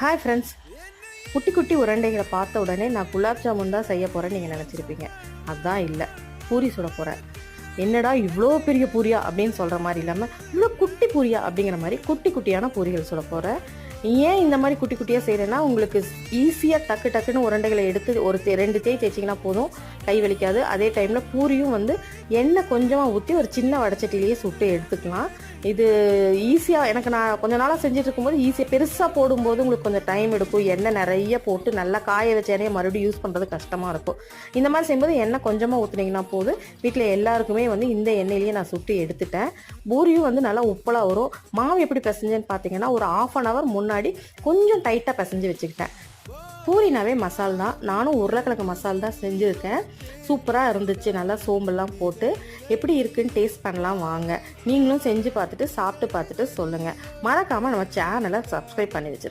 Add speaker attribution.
Speaker 1: Hi friends, குட்டி குட்டி உருண்டைகளை பார்த்த உடனே நான் குலாப் ஜாமுன் தான் செய்ய போகிறேன்னு நீங்கள் நினச்சிருப்பீங்க. அதுதான் இல்லை, பூரி சுட போகிறேன். என்னடா இவ்வளோ பெரிய பூரியா அப்படின்னு சொல்கிற மாதிரி இல்லாமல் இவ்வளோ குட்டி பூரியா அப்படிங்கிற மாதிரி குட்டி குட்டியான பூரிகள் சுட போகிறேன். ஏன் இந்த மாதிரி குட்டி குட்டியாக செய்கிறேன்னா, உங்களுக்கு ஈஸியாக டக்குன்னு உருண்டைகளை எடுத்து ஒரு 2 தேய் தேய்ச்சிங்கன்னா போதும், கை வலிக்காது. அதே டைமில் பூரியும் எண்ணெய் கொஞ்சமாக ஊற்றி ஒரு சின்ன வடச்சட்டிலேயே சுட்டு எடுத்துக்கலாம். இது ஈஸியாக நான் கொஞ்ச நாளாக செஞ்சுட்டு இருக்கும்போது ஈஸியாக பெருசாக போடும்போது உங்களுக்கு கொஞ்சம் டைம் எடுக்கும். எண்ணெய் நிறைய போட்டு நல்லா காய வச்ச எண்ணெயை மறுபடியும் யூஸ் பண்ணுறது கஷ்டமாக இருக்கும். இந்த மாதிரி செய்யும்போது எண்ணெய் கொஞ்சமாக ஊற்றுனீங்கன்னா போதும். வீட்டில் எல்லாருக்குமே இந்த எண்ணெயிலேயே நான் சுட்டு எடுத்துட்டேன். பூரியும் நல்லா உப்பலாக வரும். மாவு எப்படி பிசைஞ்சேன்னு பார்த்தீங்கன்னா, ஒரு 1/2 hour முன்னாடி கொஞ்சம் டைட்டாக பிசைஞ்சு வச்சுக்கிட்டேன். பூரினாவே மசால் தான். நானும் உருளைக்கிழங்கு மசால் தான் செஞ்சுருக்கேன். சூப்பராக இருந்துச்சு. நல்லா சோம்பெல்லாம் போட்டு எப்படி இருக்குன்னு டேஸ்ட் பண்ணலாம் வாங்க. நீங்களும் செஞ்சு பார்த்துட்டு சாப்பிட்டு பார்த்துட்டு சொல்லுங்கள். மறக்காமல் நம்ம சேனலை சப்ஸ்கிரைப் பண்ணி வச்சுருங்க.